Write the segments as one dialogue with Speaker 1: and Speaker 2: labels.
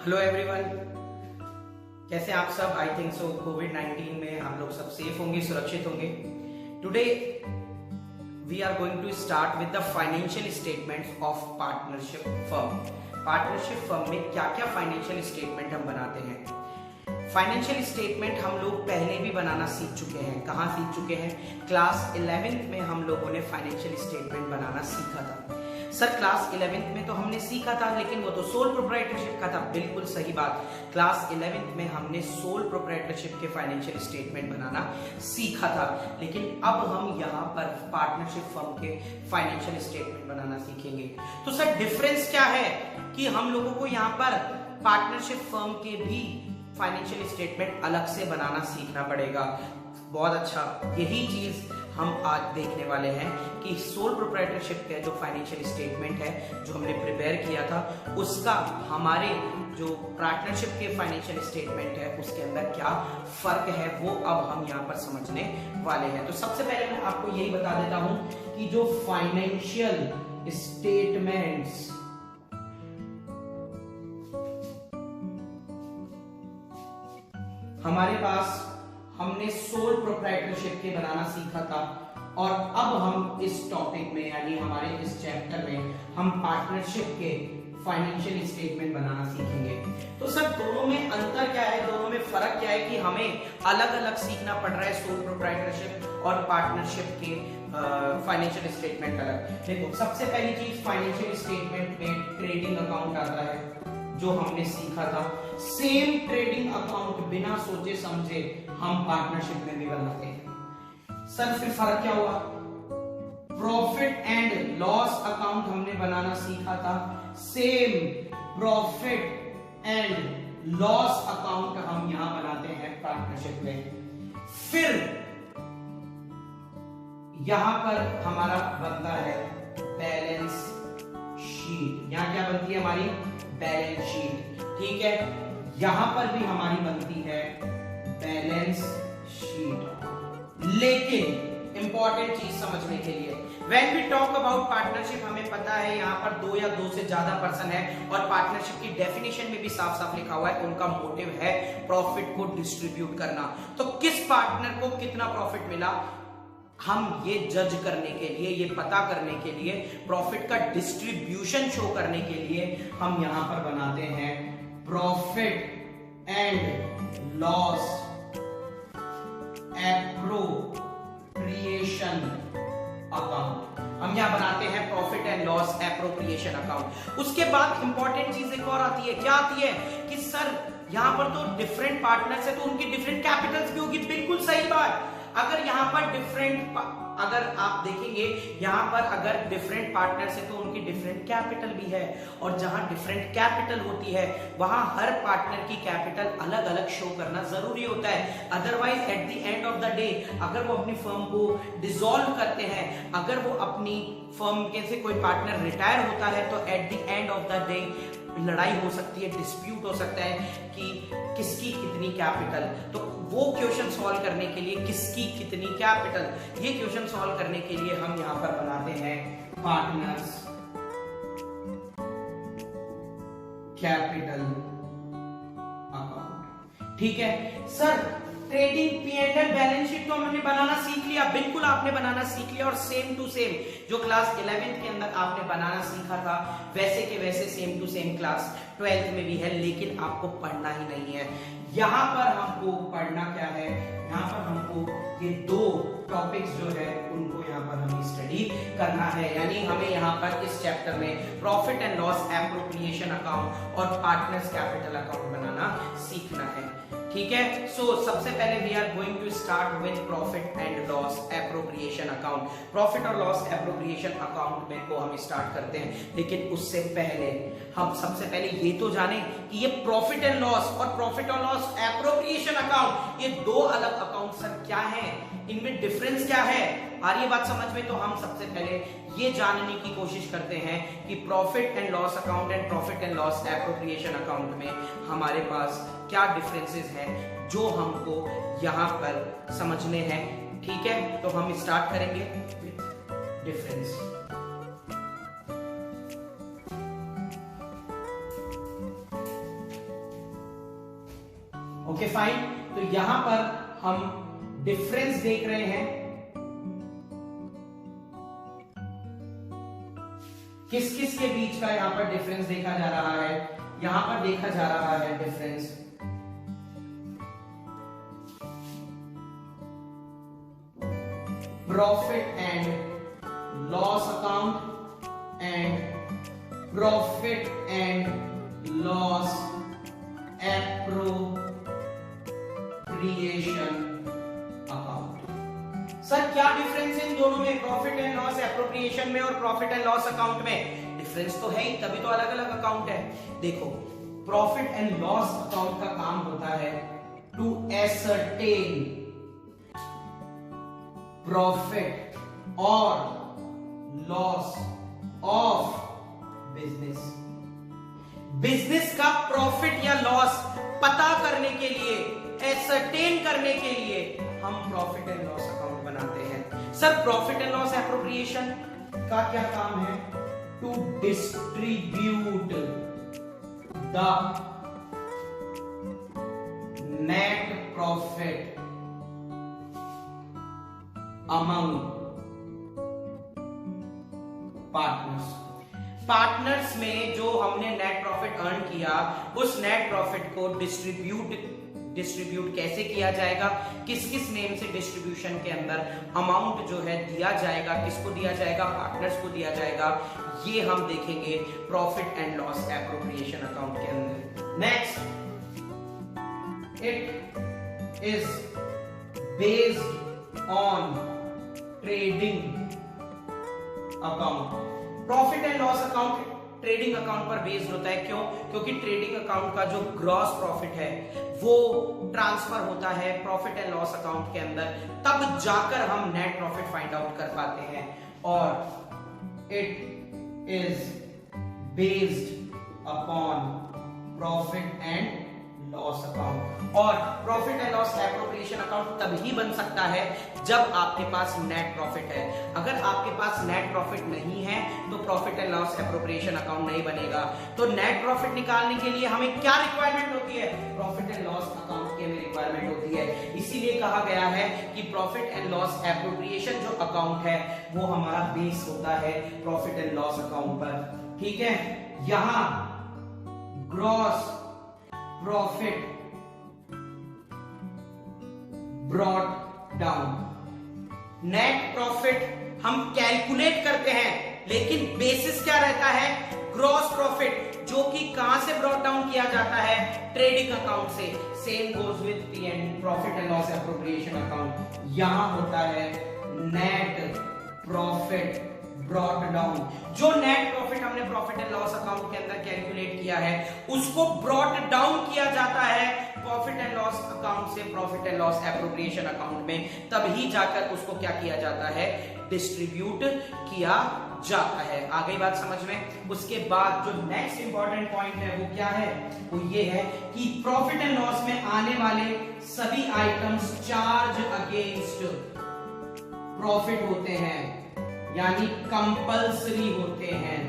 Speaker 1: Hello everyone, कैसे आप सब। आई थिंक सो कोविड-19 में हम लोग सब सेफ होंगे, सुरक्षित होंगे। Today we are going to start with the financial statements of partnership firm. Partnership firm में क्या क्या फाइनेंशियल स्टेटमेंट हम बनाते हैं। फाइनेंशियल स्टेटमेंट हम लोग पहले भी बनाना सीख चुके हैं। कहाँ सीख चुके हैं? क्लास 11th में हम लोगों ने फाइनेंशियल स्टेटमेंट बनाना सीखा था। सर क्लास 11th में तो हमने सीखा था, लेकिन वो तो सोल प्रोप्राइटरशिप का था। बिल्कुल सही बात, क्लास 11th में हमने सोल प्रोप्राइटरशिप के फाइनेंशियल स्टेटमेंट बनाना सीखा था, लेकिन अब हम यहाँ पर पार्टनरशिप फर्म के फाइनेंशियल स्टेटमेंट बनाना सीखेंगे। तो सर डिफरेंस क्या है कि हम लोगों को यहाँ पर पार्टनरशिप फर्म के भी फाइनेंशियल स्टेटमेंट अलग से बनाना सीखना पड़ेगा। बहुत अच्छा, यही चीज हम आज देखने वाले हैं कि सोल प्रोप्राइटरशिप का जो फाइनेंशियल स्टेटमेंट है जो हमने प्रिपेयर किया था, उसका हमारे जो पार्टनरशिप के फाइनेंशियल स्टेटमेंट है उसके अंदर क्या फर्क है, वो अब हम यहाँ पर समझने वाले हैं। तो सबसे पहले मैं आपको यही बता देता हूं कि जो फाइनेंशियल स्टेटमेंट्स हमारे पास हमने सोल प्रोप्राइटरशिप के बनाना सीखा था, और अब हम इस टॉपिक में यानी हमारे इस चैप्टर में हम पार्टनरशिप के फाइनेंशियल स्टेटमेंट बनाना सीखेंगे। तो सर दोनों में अंतर क्या है, दोनों में फर्क क्या है कि हमें अलग अलग सीखना पड़ रहा है सोल प्रोप्राइटरशिप और पार्टनरशिप के फाइनेंशियल स्टेटमेंट अलग। देखो सबसे पहली चीज, फाइनेंशियल स्टेटमेंट में ट्रेडिंग अकाउंट आता है जो हमने सीखा था। सेम ट्रेडिंग अकाउंट बिना सोचे समझे हम पार्टनरशिप में भी बनाते हैं। सर फिर फर्क क्या हुआ? प्रॉफिट एंड लॉस अकाउंट हमने बनाना सीखा था। Same profit and loss account हम यहां बनाते हैं पार्टनरशिप में। फिर यहां पर हमारा बनता है बैलेंस शीट। यहां क्या बनती है हमारी? Balance sheet. ठीक है, यहां पर भी हमारी बनती है बैलेंस शीट। लेकिन इंपॉर्टेंट चीज समझने के लिए, when we talk about partnership, हमें पता है यहां पर दो या दो से ज्यादा पर्सन है, और पार्टनरशिप की डेफिनेशन में भी साफ साफ लिखा हुआ है उनका मोटिव है प्रॉफिट को डिस्ट्रीब्यूट करना। तो किस पार्टनर को कितना प्रॉफिट मिला, हम ये जज करने के लिए, ये पता करने के लिए, प्रॉफिट का डिस्ट्रीब्यूशन शो करने के लिए हम यहां पर बनाते हैं profit and loss appropriation account. हम यहां बनाते हैं profit and loss appropriation account. उसके बाद इंपॉर्टेंट चीज एक और आती है। क्या आती है कि सर यहां पर तो डिफरेंट पार्टनर्स है तो उनकी डिफरेंट कैपिटल्स भी होगी। बिल्कुल सही बात। अगर यहां पर अगर आप देखेंगे यहां पर अगर डिफरेंट पार्टनर्स है तो उनकी डिफरेंट कैपिटल भी है, और जहां डिफरेंट कैपिटल होती है वहां हर पार्टनर की कैपिटल अलग अलग शो करना जरूरी होता है। Otherwise eight the end of the day अगर वो अपनी फर्म को डिसॉल्व करते हैं, अगर वो अपनी फर्म के से कोई पार्टनर रिटायर होता है, तो eight the end of the day लड़ाई हो सकती है, डिस्प्यूट हो सकता है कि किसकी कितनी कैपिटल। तो वो क्वेश्चन सॉल्व करने के लिए किसकी कितनी कैपिटल, ये क्वेश्चन सॉल्व करने के लिए हम यहां पर बनाते हैं पार्टनर्स कैपिटल अकाउंट। ठीक है sir, trading P&L balance sheet तो हमने बनाना सीख लिया। बिल्कुल आपने बनाना सीख लिया, और सेम टू सेम जो क्लास 11th के अंदर आपने बनाना सीखा था वैसे के वैसे same to same class 12th में भी है, लेकिन आपको पढ़ना ही नहीं है। यहां पर हमको पढ़ना क्या है, यहां पर हमको ये दो टॉपिक्स जो है उनको यहां पर हमें स्टडी करना है। यानी हमें यहां पर इस चैप्टर में profit and loss appropriation account और पार्टनर्स कैपिटल अकाउंट बनाना सीखना है। ठीक है, सो सबसे पहले we are going to start with profit and loss appropriation account. Profit और लॉस एप्रोप्रिएशन अकाउंट में को हम स्टार्ट करते हैं, लेकिन उससे पहले हम सबसे पहले ये तो जाने कि ये प्रॉफिट एंड लॉस और प्रॉफिट और लॉस एप्रोप्रिएशन अकाउंट, ये दो अलग अकाउंट सर क्या है, इनमें डिफरेंस क्या है। आ रही है बात समझ में? तो हम सबसे पहले ये जानने की कोशिश करते हैं कि profit and loss account and profit and loss appropriation account में हमारे पास क्या डिफरेंसेस हैं जो हमको यहां पर समझने हैं। ठीक है, तो हम स्टार्ट करेंगे विद डिफरेंस। Okay fine. तो यहां पर हम डिफरेंस देख रहे हैं, किस किस के बीच का यहां पर डिफरेंस देखा जा रहा है। यहां पर देखा जा रहा है difference profit and loss account and profit and loss appropriation account. Sir क्या डिफरेंस है इन दोनों में, प्रॉफिट एंड लॉस एप्रोप्रिएशन में और प्रॉफिट एंड लॉस अकाउंट में? डिफरेंस तो है ही, तभी तो अलग अलग अकाउंट है। देखो, प्रॉफिट एंड लॉस अकाउंट का काम होता है टू एसरटेन प्रॉफिट और लॉस ऑफ बिजनेस। बिजनेस का प्रॉफिट या लॉस पता करने के लिए, एसरटेन करने के लिए हम प्रॉफिट एंड लॉस अकाउंट बनाते हैं। Sir profit and loss appropriation का क्या काम है? To distribute the net profit among partners में जो हमने नेट प्रॉफिट अर्न किया, उस नेट प्रॉफिट को डिस्ट्रीब्यूट कैसे किया जाएगा, किस किस नेम से डिस्ट्रीब्यूशन के अंदर अमाउंट जो है दिया जाएगा, किसको दिया जाएगा, पार्टनर्स को दिया जाएगा, ये हम देखेंगे profit and loss appropriation account के अंदर। Next, it is based on trading account. Profit and loss account trading account पर बेस्ड होता है। क्यों? क्योंकि ट्रेडिंग अकाउंट का जो ग्रॉस प्रॉफिट है वो ट्रांसफर होता है प्रॉफिट एंड लॉस अकाउंट के अंदर, तब जाकर हम नेट प्रॉफिट फाइंड आउट कर पाते हैं। और it is based upon profit and loss account. और profit and loss appropriation account तभी बन सकता है जब आपके पास नेट प्रॉफिट है। अगर आपके पास नेट प्रॉफिट नहीं है तो profit and loss appropriation account नहीं बनेगा। तो नेट प्रॉफिट निकालने के लिए हमें क्या रिक्वायरमेंट होती है? प्रॉफिट एंड लॉस अकाउंट के में रिक्वायरमेंट होती है। इसीलिए कहा गया है कि प्रॉफिट एंड लॉस एप्रोप्रिएशन जो अकाउंट है वो हमारा बेस होता है प्रॉफिट एंड लॉस अकाउंट पर। ठीक है, यहां gross profit brought down, net profit हम कैलकुलेट करते हैं, लेकिन बेसिस क्या रहता है? ग्रॉस प्रॉफिट, जो कि कहां से ब्रॉट डाउन किया जाता है? ट्रेडिंग अकाउंट से। Same goes with PND, profit and loss appropriation account. यहां होता है नेट प्रॉफिट ब्रॉट डाउन। जो नेट प्रॉफिट हमने प्रॉफिट एंड लॉस अकाउंट के अंदर कैलकुलेट किया है उसको ब्रॉट डाउन किया जाता है प्रॉफिट एंड लॉस अकाउंट से profit and loss appropriation account में, तभी जाकर उसको क्या किया जाता है? डिस्ट्रीब्यूट किया जाता है। आ गई बात समझ में? उसके बाद जो नेक्स्ट इंपॉर्टेंट पॉइंट है वो क्या है? वो ये है कि प्रॉफिट एंड लॉस में आने वाले सभी आइटम्स चार्ज अगेंस्ट प्रॉफिट होते हैं, यानी कंपल्सरी होते हैं।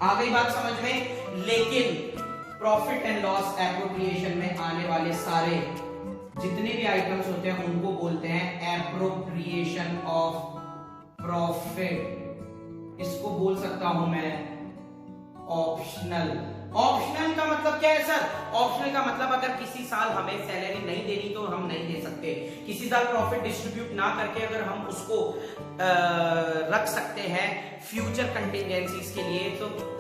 Speaker 1: आ गई बात समझ में? लेकिन प्रॉफिट एंड लॉस एप्रोप्रिएशन में आने वाले सारे जितने भी आइटम्स होते हैं उनको बोलते हैं एप्रोप्रिएशन ऑफ प्रॉफिट। इसको बोल सकता हूं मैं ऑप्शनल। ऑप्शनल का मतलब क्या है सर? ऑप्शनल का मतलब अगर किसी साल हमें सैलरी नहीं देनी तो हम नहीं दे सकते, किसी साल प्रॉफिट डिस्ट्रीब्यूट ना करके अगर हम उसको रख सकते हैं फ्यूचर कंटिजेंसीज के लिए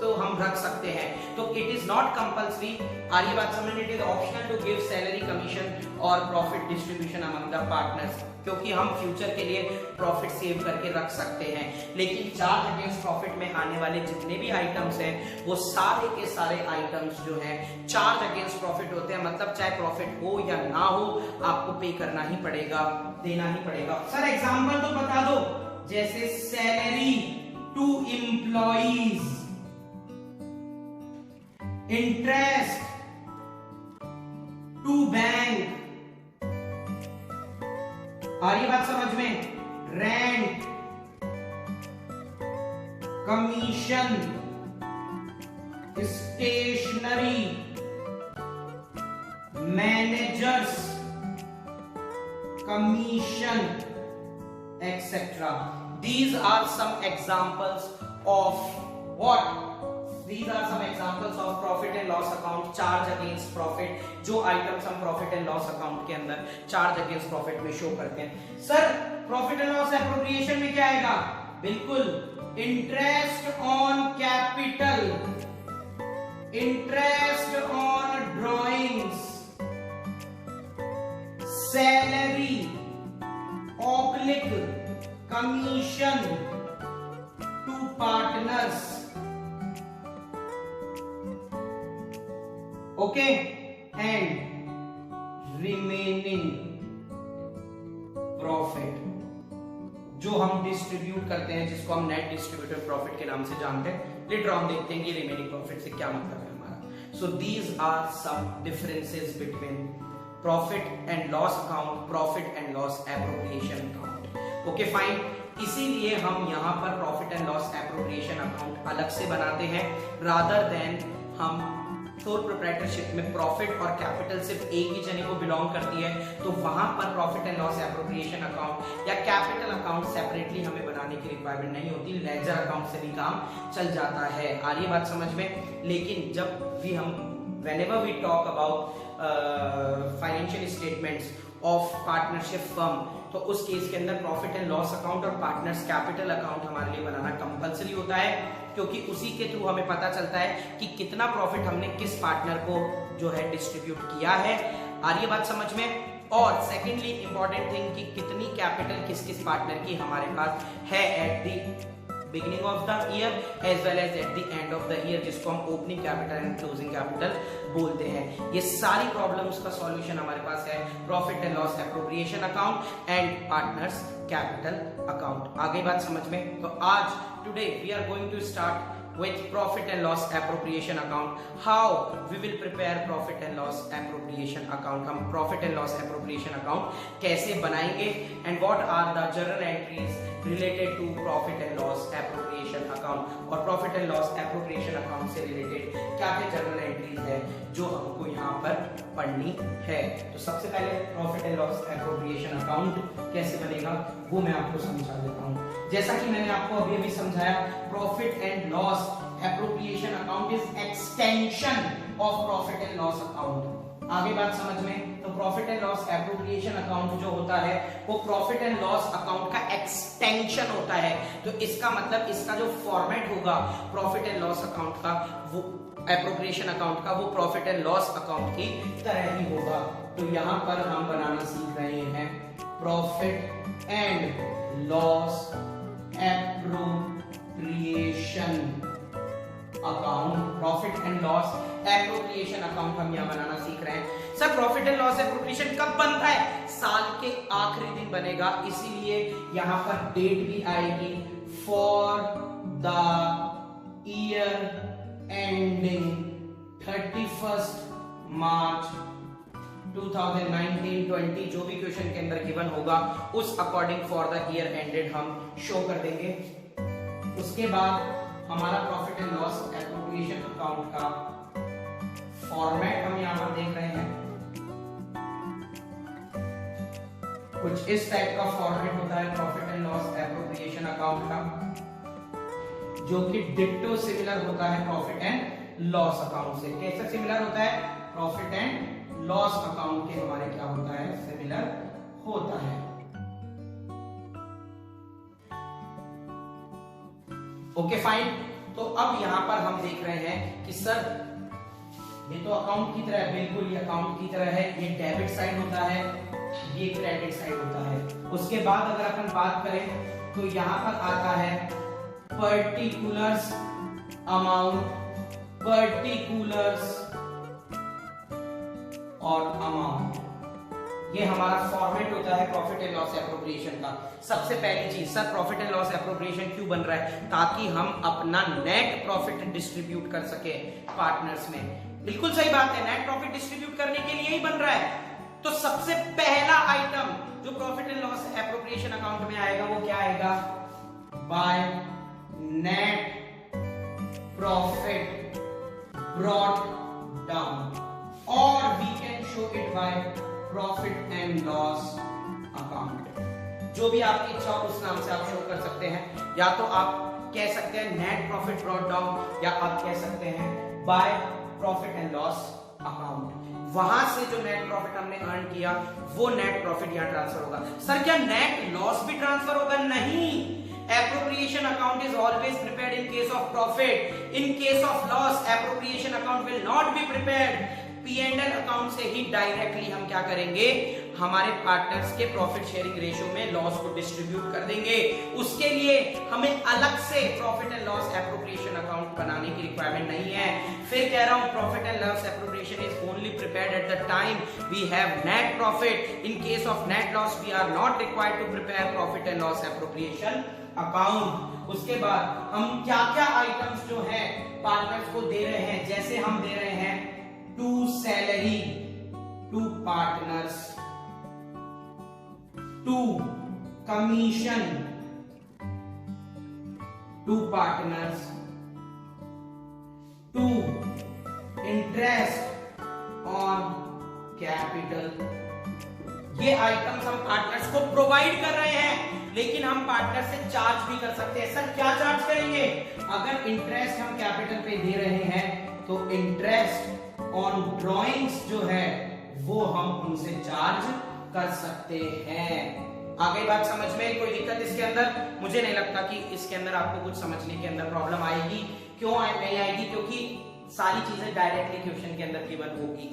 Speaker 1: तो हम रख सकते हैं। तो इट इज नॉट कंपल्सरी। आ रही बात समझ में? It is optional to give salary, commission और profit distribution among the partners, क्योंकि हम फ्यूचर के लिए प्रॉफिट सेव करके रख सकते हैं। लेकिन चार्ज अगेंस्ट प्रॉफिट में आने वाले जितने भी आइटम्स हैं वो सारे के सारे आइटम्स जो हैं चार्ज अगेंस्ट प्रॉफिट होते हैं। मतलब चाहे प्रॉफिट हो या ना हो आपको पे करना ही पड़ेगा, देना ही पड़ेगा। सर एग्जांपल तो बता दो, जैसे salary to employees, interest to bank. आ रही बात समझ में? Rent, commission, stationery managers commission etcetera. These are some examples of what? These are some examples of profit and loss account. Charge against profit. जो items हम profit and loss account के अंदर charge against profit में show करते हैं. Sir profit and loss appropriation में क्या आएगा? बिल्कुल interest on capital, interest on drawings, salary, commission to partners. Okay, and remaining profit जो हम डिस्ट्रीब्यूट करते हैं, जिसको हम नेट डिस्ट्रीब्यूटेड प्रॉफिट के नाम से जानते हैं. लेटर ऑन देखते हैं कि रिमेनिंग प्रॉफिट से क्या मतलब है हमारा. So these are some differences between profit and loss account, profit and loss appropriation account. Okay fine. इसीलिए हम यहाँ पर profit and loss appropriation account अलग से बनाते हैं, रादर देन हम सोल प्रोप्राइटरशिप में प्रॉफिट और कैपिटल सिर्फ एक ही जने को बिलोंग करती है, तो वहां पर profit and loss appropriation account या कैपिटल अकाउंट सेपरेटली हमें बनाने की रिक्वायरमेंट नहीं होती. लेजर अकाउंट से भी काम चल जाता है. आ रही बात समझ में. लेकिन जब भी हम whenever we talk about financial statements of partnership firm, तो उस केस के अंदर प्रॉफिट एंड लॉस अकाउंट और पार्टनर्स कैपिटल अकाउंट हमारे लिए बनाना कंपलसरी होता है, क्योंकि उसी के थ्रू हमें पता चलता है कि कितना प्रॉफिट हमने किस पार्टनर को जो है डिस्ट्रीब्यूट किया है. आ रही है बात समझ में. और सेकेंडली इंपॉर्टेंट थिंग कि कितनी कैपिटल किस किस पार्टनर की हमारे पास है at the beginning of the year as well as at the end of the year, जिसको हम opening capital and closing capital बोलते हैं. ये सारी प्रॉब्लम्स का सॉल्यूशन हमारे पास है profit and loss appropriation account and partners capital account. आगे बात समझ में. तो आज today we are going to start with profit and loss appropriation account. How we will prepare profit and loss appropriation account. हम profit and loss appropriation account कैसे बनाएंगे and what are the journal entries related to profit and loss appropriation account. और profit and loss appropriation account से related क्या क्या journal entries है जो हमको यहाँ पर पढ़नी है. तो सबसे पहले profit and loss appropriation account कैसे बनेगा वो मैं आपको समझा देता हूँ. जैसा कि मैंने आपको अभी अभी समझाया, profit and loss appropriation account is extension of profit and loss account. आगे बात समझ में. तो profit and loss appropriation account जो होता है वो प्रॉफिट एंड लॉस अकाउंट का एक्सटेंशन होता है. तो इसका मतलब इसका जो फॉर्मेट होगा प्रॉफिट एंड लॉस अकाउंट का, वो एप्रोप्रिएशन अकाउंट का, वो प्रॉफिट एंड लॉस अकाउंट की तरह ही होगा. तो यहाँ पर हम बनाना सीख रहे हैं profit and loss appropriation account. Profit and loss appropriation account हम यहाँ बनाना सीख रहे हैं. Sir profit and loss appropriation कब बनता है? साल के आखिरी दिन बनेगा, इसीलिए यहाँ पर डेट भी आएगी फॉर द ईयर एंडिंग 31 मार्च 2019-20. जो भी क्वेश्चन के अंदर गिवन होगा उस according for the year ended हम शो कर देंगे. उसके बाद हमारा profit and loss appropriation account का फॉर्मेट हम यहाँ पर देख रहे हैं. कुछ इस टाइप का फॉर्मेट होता है profit and loss appropriation account का, जो कि डिट्टो सिमिलर होता है प्रॉफिट एंड लॉस अकाउंट से. कैसे सिमिलर होता है? प्रॉफिट एंड लॉस अकाउंट के हमारे क्या होता है? सिमिलर होता है. Okay fine. तो अब यहां पर हम देख रहे हैं कि सर ये तो अकाउंट की तरह है, बिल्कुल ये अकाउंट की तरह है. ये डेबिट साइड होता है, ये क्रेडिट साइड होता है. उसके बाद अगर अपन बात करें तो यहां पर आता है पर्टिकुलर्स अमाउंट, पर्टिकुलर्स और अमाउंट. ये हमारा फॉर्मेट होता है प्रॉफिट एंड लॉस एप्रोप्रिएशन का. सबसे पहली चीज, sir profit and loss appropriation क्यों बन रहा है? ताकि हम अपना नेट प्रॉफिट डिस्ट्रीब्यूट कर सके पार्टनर्स में. बिल्कुल सही बात है, नेट प्रॉफिट डिस्ट्रीब्यूट करने के लिए ही बन रहा है. तो सबसे पहला आइटम जो profit and loss appropriation account में आएगा वो क्या आएगा? By net profit brought down, और we can show it by profit and loss account. जो भी आपकी इच्छा हो उस नाम से आप शो कर सकते हैं, या तो आप कह सकते हैं नेट प्रॉफिट ब्रॉट डाउन, या आप कह सकते हैं by profit and loss account. वहां से जो नेट प्रॉफिट हमने अर्न किया वो नेट प्रॉफिट यहां ट्रांसफर होगा। सर क्या नेट लॉस भी ट्रांसफर होगा? नहीं, appropriation account is always prepared in case of profit. In case of loss, appropriation account will not be prepared. P&L account से ही डायरेक्टली हम क्या करेंगे, हमारे पार्टनर्स के प्रॉफिट शेयरिंग रेशियो में लॉस को डिस्ट्रीब्यूट कर देंगे। उसके लिए हमें अलग से profit and loss appropriation account बनाने की रिक्वायरमेंट नहीं है। फिर कह रहा हूं profit and loss appropriation is only prepared at the time we have net profit. In case of net loss we are not required to prepare profit and loss appropriation account. उसके बाद हम क्या क्या आइटम्स जो है partners को दे रहे हैं, जैसे हम दे रहे हैं to salary to partners, to commission to partners, to interest on capital. ये आइटम्स हम पार्टनर्स को प्रोवाइड कर रहे हैं, लेकिन हम पार्टनर से चार्ज भी कर सकते हैं। सर क्या चार्ज करेंगे? अगर इंटरेस्ट हम कैपिटल पे दे रहे हैं तो इंटरेस्ट ऑन ड्रॉइंग्स जो है वो हम उनसे चार्ज कर सकते हैं। आ गई बात समझ में? कोई दिक्कत इसके अंदर? मुझे नहीं लगता कि इसके अंदर आपको कुछ समझने के अंदर प्रॉब्लम आएगी। क्यों नहीं आएगी? क्योंकि सारी चीजें डायरेक्टली क्वेश्चन के अंदर गिवन होगी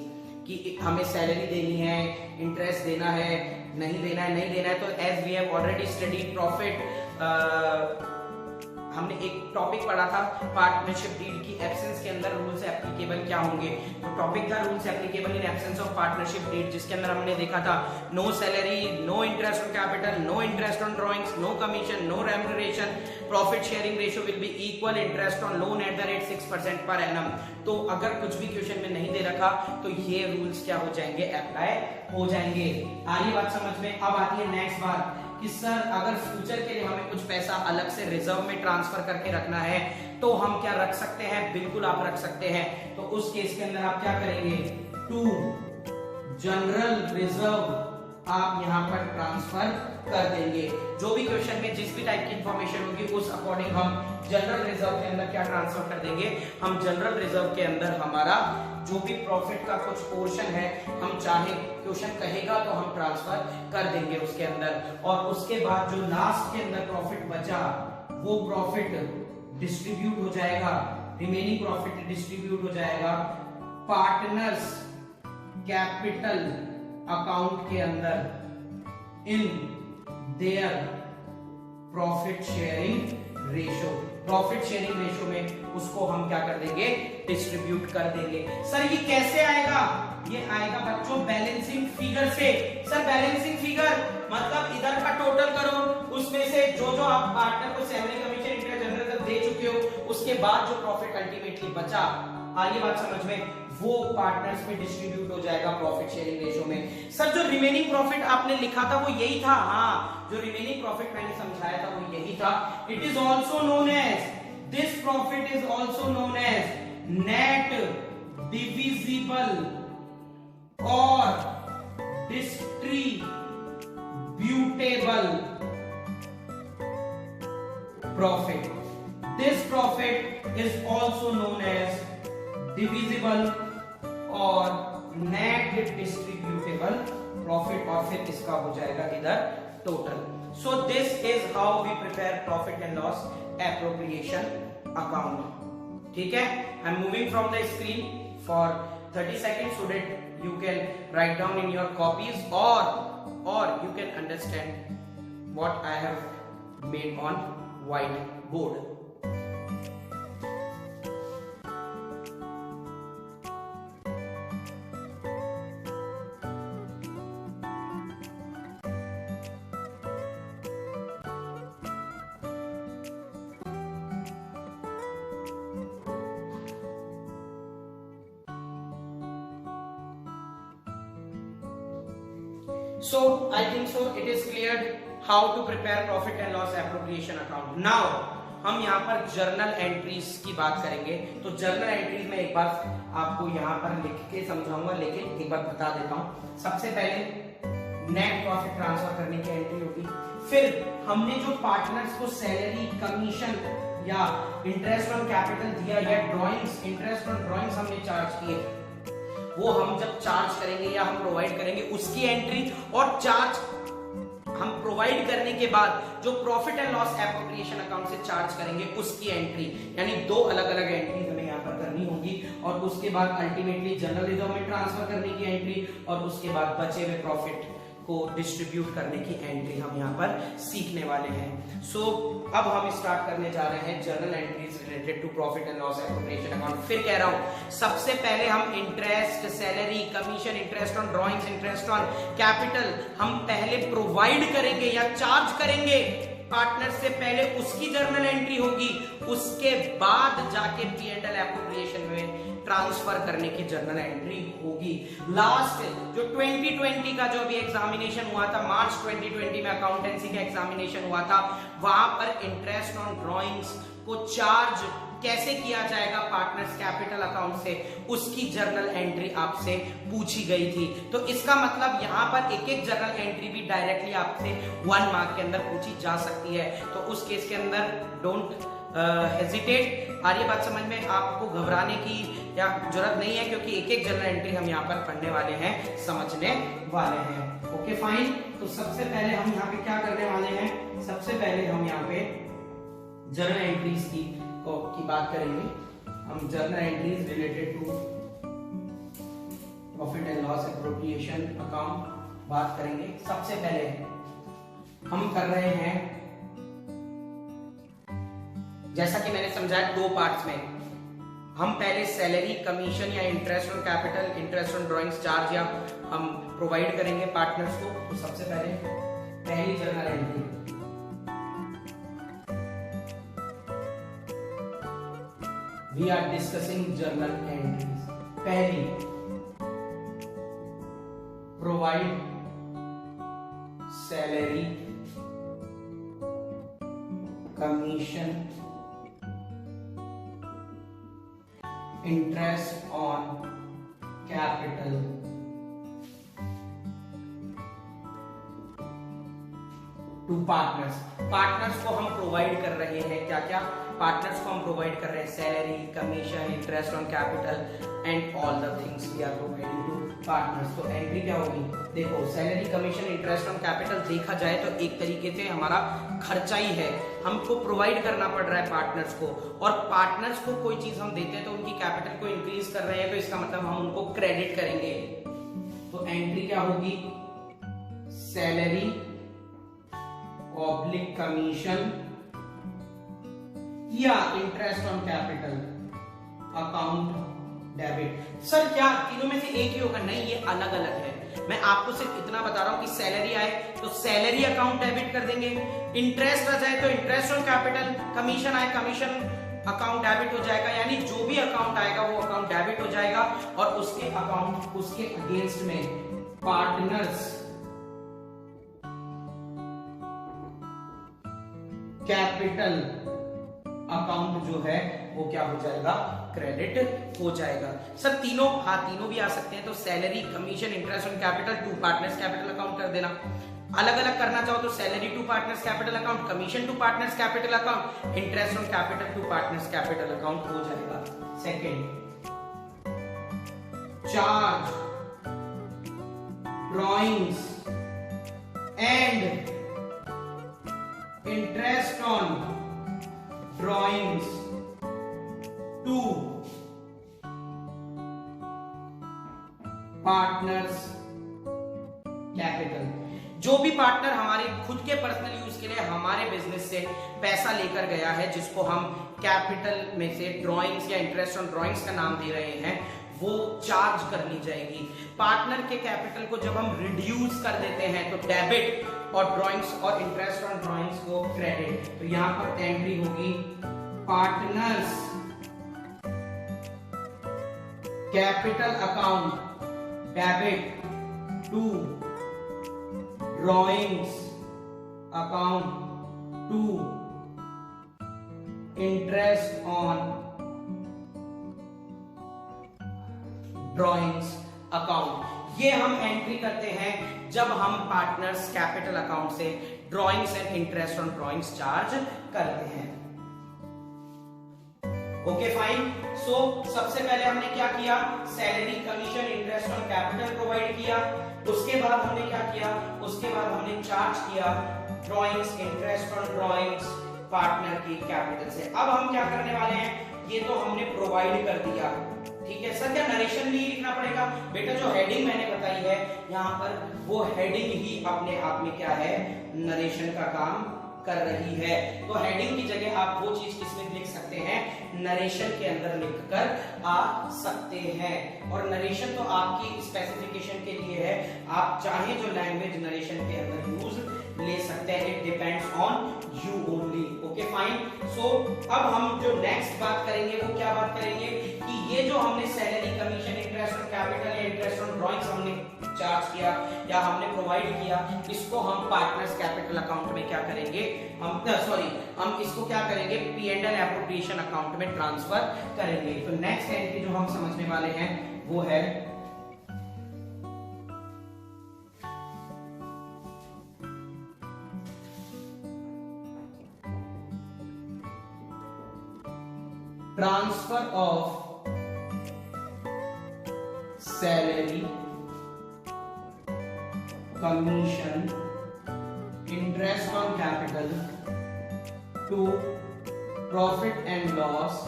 Speaker 1: कि हमें सैलरी देनी है, इंटरेस्ट देना है, नहीं देना है, नहीं देना है। तो as we have already studied profit, हमने एक टॉपिक पढ़ा था पार्टनरशिप डीड की एब्सेंस के अंदर रूल्स एप्लीकेबल क्या होंगे। तो टॉपिक था rules applicable in absence of partnership deed, जिसके अंदर हमने देखा था no salary, no interest on capital, no interest on drawings, no commission, no remuneration, profit sharing ratio will be equal, interest on loan at the rate 6% per annum. तो अगर कुछ भी question में नहीं दे रखा तो ये रूल्स क्या हो जाएंगे, अप्लाई हो जाएंगे। आ रही बात समझ में? अब आती है नेक्स्ट बात कि सर अगर फ्यूचर के लिए हमें कुछ पैसा अलग से रिजर्व में ट्रांसफर करके रखना है तो हम क्या रख सकते हैं? बिल्कुल आप रख सकते हैं। तो उस केस के अंदर आप क्या करेंगे, टू जनरल रिजर्व आप यहां पर ट्रांसफर कर देंगे। जो भी क्वेश्चन में जिस भी टाइप की इंफॉर्मेशन होगी उस अकॉर्डिंग हम जनरल रिजर्व के अंदर क्या ट्रांसफर कर देंगे, हम जनरल रिजर्व के अंदर हमारा जो भी प्रॉफिट का कुछ पोर्शन है हम चाहे क्वेश्चन कहेगा तो हम ट्रांसफर कर देंगे उसके अंदर। और उसके बाद जो लास्ट के अंदर प्रॉफिट बचा वो प्रॉफिट डिस्ट्रीब्यूट हो जाएगा, रिमेनिंग प्रॉफिट डिस्ट्रीब्यूट हो जाएगा पार्टनर्स कैपिटल अकाउंट के अंदर इन their profit sharing ratio. Profit sharing ratio में उसको हम क्या कर देंगे, डिस्ट्रीब्यूट कर देंगे। सर ये कैसे आएगा? ये आएगा बच्चों बैलेंसिंग फिगर से। सर बैलेंसिंग फिगर मतलब इधर का टोटल करो, उसमें से जो जो आप पार्टनर को सैलरी कमीशन इंटरेस्ट जनरल दे चुके हो उसके बाद जो प्रॉफिट अल्टीमेटली बचा, आगे बात समझ में, वो पार्टनर्स में डिस्ट्रीब्यूट हो जाएगा प्रॉफिट शेयरिंग रेशियो में। सर जो रिमेनिंग प्रॉफिट आपने लिखा था वो यही था? हाँ, जो रिमेनिंग प्रॉफिट मैंने समझाया था वो यही था। It is also known as, this profit is also known as net divisible और distributable profit. This profit is also known as divisible और net distributable profit, और फिर इसका हो जाएगा इधर total. So this is how we prepare profit and loss appropriation account. ठीक है? I'm moving from the screen for 30 seconds so that you can write down in your copies or you can understand what I have made on whiteboard. So I think so it is cleared how to prepare profit and loss appropriation account. Now हम यहाँ पर journal entries की बात करेंगे। तो journal entries में एक बार आपको यहाँ पर लिख के समझाऊंगा, लेकिन एक बार बता देता हूँ। सबसे पहले नेट प्रॉफिट ट्रांसफर करने की एंट्री होगी। फिर हमने जो पार्टनर्स को सैलरी, कमीशन या इंटरेस्ट ऑन कैपिटल दिया या ड्रॉइंग्स, इंटरेस्ट ऑन ड्रॉइंग्स हमने चार्ज किए, वो हम जब चार्ज करेंगे या हम प्रोवाइड करेंगे उसकी एंट्री, और चार्ज हम प्रोवाइड करने के बाद जो profit and loss appropriation account से चार्ज करेंगे उसकी एंट्री, यानी दो अलग अलग एंट्री हमें यहाँ पर करनी होगी। और उसके बाद अल्टीमेटली जनरल रिजर्व में ट्रांसफर करने की एंट्री, और उसके बाद बचे हुए प्रॉफिट को डिस्ट्रीब्यूट करने की एंट्री हम यहाँ पर सीखने वाले हैं। सो अब हम स्टार्ट करने जा रहे हैं journal entries related to profit and loss appropriation account. फिर कह रहा हूं, सबसे पहले हम interest, salary, commission, interest on drawings, interest on capital हम पहले प्रोवाइड करेंगे या चार्ज करेंगे पार्टनर से, पहले उसकी जर्नल एंट्री होगी, उसके बाद जाके P&L एप्रोप्रिएशन में ट्रांसफर करने की जर्नल एंट्री होगी। लास्ट जो 2020 का जो अभी एग्जामिनेशन हुआ था, मार्च 2020 में अकाउंटेंसी का एग्जामिनेशन हुआ था, वहां पर इंटरेस्ट ऑन ड्रॉइंग्स को चार्ज कैसे किया जाएगा पार्टनर्स कैपिटल अकाउंट से, उसकी जर्नल एंट्री आपसे पूछी गई थी। तो इसका मतलब यहां पर एक एक जर्नल एंट्री भी डायरेक्टली आपसे 1 मार्क के अंदर पूछी जा सकती है। तो उस केस के अंदर डोंट हेजिटेट। आ रही बात समझ में? आपको घबराने की या जरूरत नहीं है, क्योंकि एक एक जर्नल एंट्री हम यहाँ पर पढ़ने वाले हैं, समझने वाले हैं। Okay fine. तो सबसे पहले हम यहाँ पे क्या करने वाले हैं, सबसे पहले हम यहाँ पे जर्नल एंट्रीज की बात करेंगे। हम journal entries related to profit and loss appropriation account बात करेंगे। सबसे पहले हम कर रहे हैं, जैसा कि मैंने समझाया, 2 पार्ट्स में। हम पहले सैलरी, कमीशन या interest on capital, interest on drawings charge या हम प्रोवाइड करेंगे पार्टनर्स को। तो सबसे पहले पहली journal entry, we are discussing journal entries. पहली, provide salary, commission, interest on capital, to partners. Partners को हम प्रोवाइड कर रहे हैं क्या क्या? पार्टनर्स को हम प्रोवाइड कर रहे हैं salary, commission, interest on capital and all the things we are providing to partners. तो एंट्री क्या होगी? देखो, salary, commission, interest on capital देखा जाए तो एक तरीके से हमारा खर्चा ही है, हमको प्रोवाइड करना पड़ रहा है पार्टनर्स को। और पार्टनर्स को कोई चीज हम देते हैं तो उनकी कैपिटल को इंक्रीज कर रहे हैं, तो इसका मतलब हम उनको क्रेडिट करेंगे। तो एंट्री क्या होगी? सैलरी ऑब्लिक कमीशन या interest on capital account debit. Sir क्या तीनों में से एक ही होगा? नहीं, ये अलग अलग है। मैं आपको सिर्फ इतना बता रहा हूं कि सैलरी आए तो सैलरी अकाउंट डेबिट कर देंगे, इंटरेस्ट आ जाए तो इंटरेस्ट ऑन कैपिटल, कमीशन आए कमीशन अकाउंट डेबिट हो जाएगा। यानी जो भी अकाउंट आएगा वो अकाउंट डेबिट हो जाएगा, और उसके अकाउंट, उसके अगेंस्ट में पार्टनर्स कैपिटल अकाउंट जो है वो क्या हो जाएगा? क्रेडिट हो जाएगा। सर तीनों? हाँ, तीनों भी आ सकते हैं। तो salary, commission, interest on capital to partners capital account कर देना। अलग अलग करना चाहो तो salary to partners capital account, commission to partners capital account, interest on capital to partners capital account हो जाएगा। Second, charge drawings and interest on drawings to partners capital. जो भी पार्टनर हमारे खुद के पर्सनल यूज के लिए हमारे बिजनेस से पैसा लेकर गया है, जिसको हम कैपिटल में से ड्रॉइंग्स या इंटरेस्ट ऑन ड्रॉइंग्स का नाम दे रहे हैं, वो चार्ज कर ली जाएगी। पार्टनर के कैपिटल को जब हम रिड्यूस कर देते हैं तो डेबिट, और ड्रॉइंग्स और इंटरेस्ट ऑन ड्रॉइंग्स को क्रेडिट। तो यहां पर एंट्री होगी partners capital account debit to drawings account to interest on drawings account. ये हम एंट्री करते हैं जब हम पार्टनर्स कैपिटल अकाउंट से drawings and interest on drawings charge करते हैं। Okay fine. सो सबसे पहले हमने क्या किया, salary, commission, interest on capital provide किया। उसके बाद हमने क्या किया, उसके बाद हमने चार्ज किया drawings, interest on drawings partner की कैपिटल से। अब हम क्या करने वाले हैं, ये तो हमने प्रोवाइड कर दिया, ठीक है सर। क्या नरेशन भी लिखना पड़ेगा? बेटा जो हेडिंग मैंने बताई है यहाँ पर, वो हेडिंग ही अपने आप में क्या है, नरेशन का काम कर रही है। तो हेडिंग की जगह आप वो चीज किसमें लिख सकते हैं, नरेशन के अंदर लिखकर आ सकते हैं। और नरेशन तो आपकी स्पेसिफिकेशन के लिए है, आप चाहे जो लैंग्वेज नरेशन के अंदर यूज ले सकते हैं, it depends on you only. Okay fine. So अब हम जो नेक्स्ट बात करेंगे वो क्या बात करेंगे कि ये जो हमने salary, commission, interest on capital या इंटरेस्ट ऑन ड्रॉइंग्स हमने चार्ज किया या हमने प्रोवाइड किया, इसको हम पार्टनर्स कैपिटल अकाउंट में क्या करेंगे, हम इसको क्या करेंगे, P and L appropriation account में ट्रांसफर करेंगे। तो नेक्स्ट एंट्री जो हम समझने वाले हैं वो है transfer of salary, commission, interest on capital to profit and loss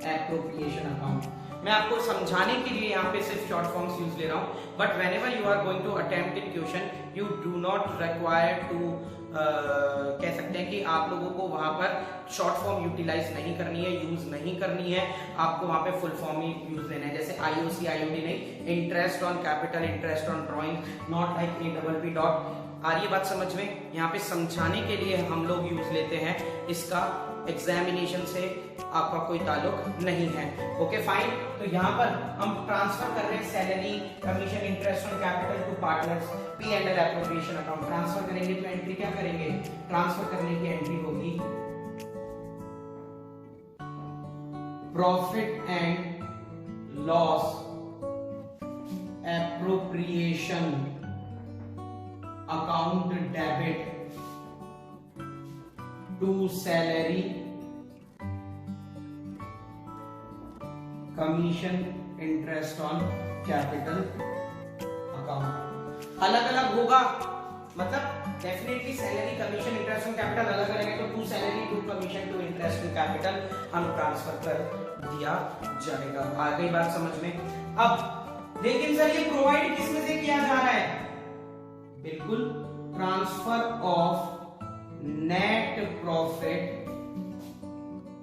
Speaker 1: appropriation account. मैं आपको समझाने के लिए यहाँ पे सिर्फ शॉर्ट फॉर्म्स यूज ले रहा हूँ, but whenever you are going to attempt in question you do not require to कह सकते हैं कि आप लोगों को वहां पर शॉर्ट फॉर्म यूटिलाइज नहीं करनी है, यूज नहीं करनी है, आपको वहां पे फुल फॉर्म ही यूज लेना है। जैसे आईओसी, आईओडी नहीं, interest on capital, interest on drawing, not like APP dot. आ रही है बात समझ में? यहाँ पे समझाने के लिए हम लोग यूज लेते हैं, इसका एग्जामिनेशन से आपका कोई ताल्लुक नहीं है। Okay fine. तो यहाँ पर हम ट्रांसफर कर रहे हैं salary, commission, interest on capital to partners P and L appropriation account. Transfer करेंगे तो एंट्री क्या करेंगे, ट्रांसफर करने की एंट्री होगी profit and loss appropriation account debit to salary, commission, interest on capital account. अलग अलग होगा, मतलब definitely salary, commission, interest on capital अलग अलग है, तो to salary, to commission, to interest on capital हम ट्रांसफर कर दिया जाएगा। आ गई बात समझ में? अब लेकिन सर ये प्रोवाइड किसमें से किया जा रहा है? बिल्कुल, transfer of net profit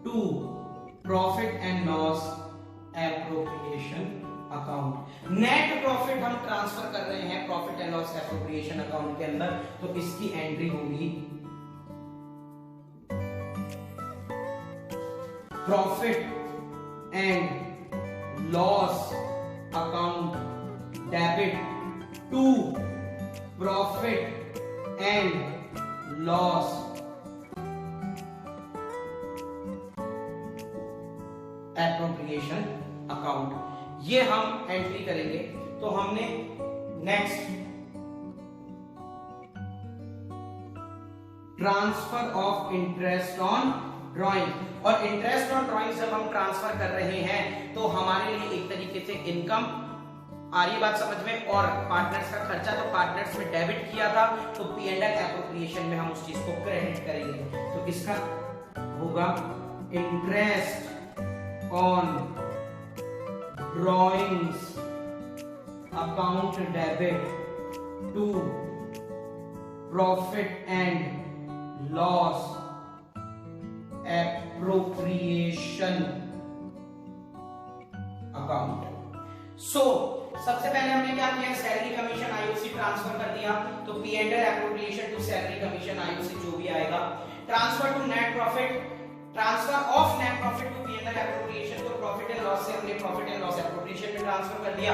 Speaker 1: to profit and loss appropriation account. Net profit हम ट्रांसफर कर रहे हैं profit and loss appropriation account के अंदर, तो इसकी एंट्री होगी profit and loss account debit to profit and loss appropriation account. ये हम एंट्री करेंगे। तो हमने next transfer of interest on drawing, और इंटरेस्ट ऑन ड्राइंग जब हम ट्रांसफर कर रहे हैं तो हमारे लिए एक तरीके से इनकम आ रही बात समझ में, और पार्टनर्स का खर्चा तो पार्टनर्स में डेबिट किया था, तो पी एंड एल एप्रोप्रिएशन में हम उस चीज को क्रेडिट करेंगे। तो किसका होगा, interest on drawings account debit to profit and loss appropriation account. सबसे पहले हमने क्या किया, सैलरी, कमीशन, आईओसी ट्रांसफर कर दिया, तो P and L appropriation to salary, commission, IOC जो भी आएगा, transfer to net profit, transfer of net profit to P and L appropriation, तो प्रॉफिट एंड लॉस से हमने प्रॉफिट एंड लॉस एप्रोप्रिएशन में ट्रांसफर कर दिया।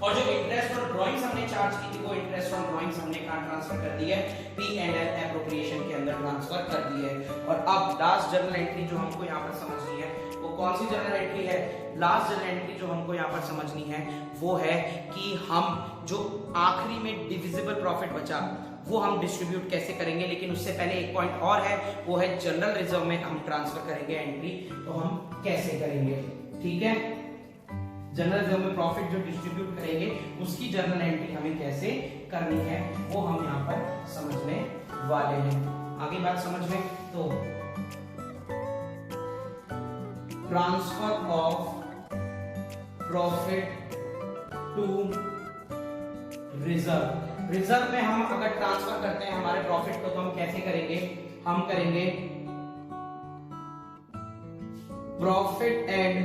Speaker 1: और जो इंटरेस्ट और ड्राइंग्स हमने चार्ज की थी वो इंटरेस्ट और ड्राइंग्स हमने कहां ट्रांसफर कर दी है, P&L एप्रोप्रिएशन के अंदर ट्रांसफर कर दी है। और अब लास्ट जर्नल एंट्री जो हमको यहाँ पर समझनी है वो कौन सी जर्नल एंट्री है? लास्ट जर्नल एंट्री जो हमको यहाँ पर समझनी है वो है कि हम जो आखिरी में डिविजिबल प्रॉफिट बचा वो हम डिस्ट्रीब्यूट कैसे करेंगे। लेकिन उससे पहले एक पॉइंट और है, वो है जनरल रिजर्व में हम ट्रांसफर करेंगे एंट्री, तो हम कैसे करेंगे, ठीक है। जनरल रिजर्व में प्रॉफिट जो डिस्ट्रीब्यूट करेंगे उसकी जर्नल एंट्री हमें कैसे करनी है वो हम यहाँ पर समझने वाले हैं। आगे बात समझ में, तो transfer of profit to reserve. Reserve में हम अगर ट्रांसफर करते हैं हमारे प्रॉफिट को तो हम कैसे करेंगे? हम करेंगे profit and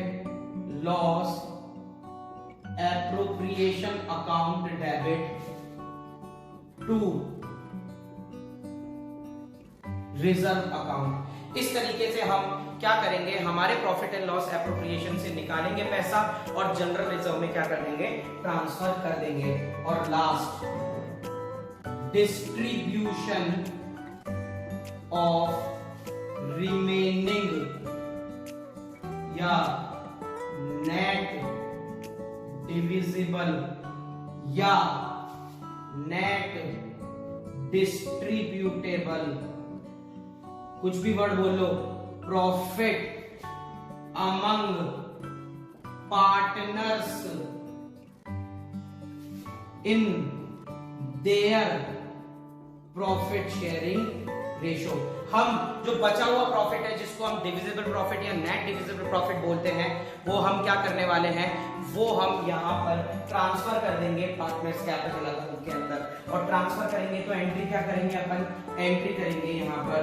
Speaker 1: loss appropriation account debit to reserve account. इस तरीके से हम क्या करेंगे, हमारे प्रॉफिट एंड लॉस एप्रोप्रिएशन से निकालेंगे पैसा और जनरल रिजर्व में क्या कर देंगे, ट्रांसफर कर देंगे। और लास्ट डिस्ट्रीब्यूशन ऑफ रिमेनिंग या नेट डिविजिबल या नेट डिस्ट्रीब्यूटेबल, कुछ भी वर्ड बोल लो, profit among partners in their profit sharing ratio. हम जो बचा हुआ प्रॉफिट है जिसको हम डिविजिबल प्रॉफिट या नेट डिविजिबल प्रॉफिट बोलते हैं वो हम क्या करने वाले हैं, वो हम यहाँ पर ट्रांसफर कर देंगे पार्टनर्स कैपिटल अकाउंट के अंदर। और ट्रांसफर करेंगे तो एंट्री क्या करेंगे अपन, एंट्री करेंगे यहाँ पर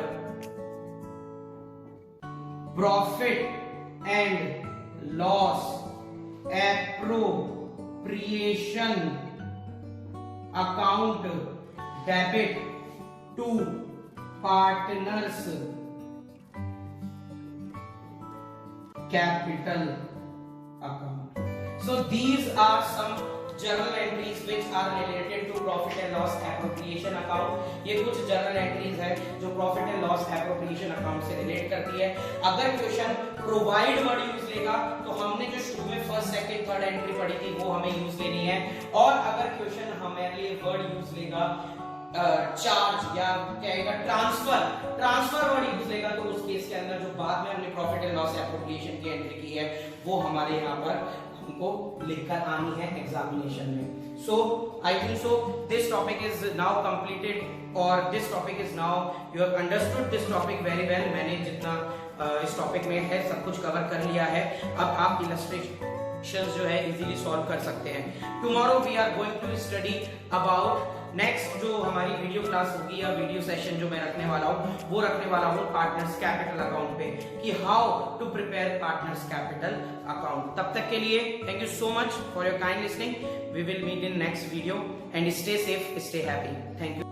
Speaker 1: profit and loss appropriation account debit to partners capital account. So these are some journal entries which are related to profit and loss appropriation account। ये कुछ journal entries है जो profit and loss appropriation account से relate करती है। अगर question provide word use लेगा तो हमने जो शुरू में फर्स्ट सेकंड थर्ड एंट्री पढ़ी थी वो हमें यूज लेनी है। और अगर क्वेश्चन हमारे लिए वर्ड यूज लेगा चार्ज या कहेगा ट्रांसफर वर्ड यूज लेगा तो उस केस के अंदर जो बाद में हमने प्रॉफिट एंड लॉस एप्रोप्रिएशन की एंट्री की है वो हमारे यहाँ पर हमको लिखकर आनी है एग्जामिनेशन में। So I think so this topic is now completed और this topic is now you have understood this topic very well. मैंने जितना इस टॉपिक में है सब कुछ कवर कर लिया है। अब आप इलस्ट्रेशंस जो है इजीली सॉल्व कर सकते हैं। Tomorrow we are going to study about next जो हमारी वीडियो क्लास होगी या वीडियो सेशन जो मैं रखने वाला हूँ वो रखने वाला हूँ पार्टनर्स कैपिटल अकाउंट पे कि how to prepare partners capital account. तब तक के लिए thank you so much for your kind listening. We will meet in next video and stay safe, stay happy. Thank you.